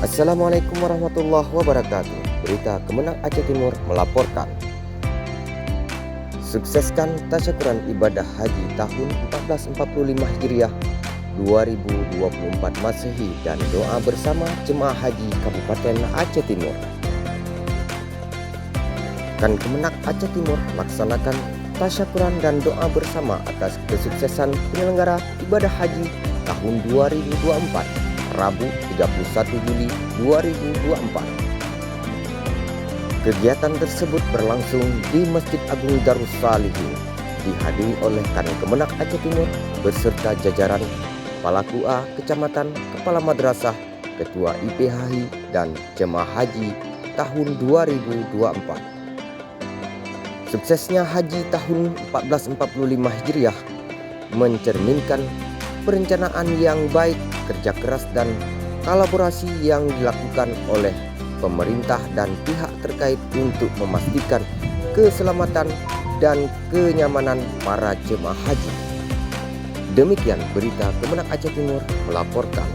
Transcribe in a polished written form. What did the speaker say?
Assalamualaikum warahmatullahi wabarakatuh. Berita Kemenang Aceh Timur melaporkan. Sukseskan tasyakuran ibadah haji tahun 1445 Hijriah 2024 Masehi dan doa bersama jemaah haji Kabupaten Aceh Timur. Kemenang Aceh Timur melaksanakan tasyakuran dan doa bersama atas kesuksesan penyelenggara ibadah haji tahun 2024 Rabu 31 Juli 2024. Kegiatan tersebut berlangsung di Masjid Agung Darussalihin, dihadiri oleh Kemenang Aceh Timur beserta jajaran Kepala KUA Kecamatan, Kepala Madrasah, Ketua IPHI, dan jemaah haji tahun 2024. Suksesnya haji tahun 1445 Hijriah mencerminkan perencanaan yang baik, kerja keras dan kolaborasi yang dilakukan oleh pemerintah dan pihak terkait untuk memastikan keselamatan dan kenyamanan para jemaah haji. Demikian berita Kemenang Aceh Timur melaporkan.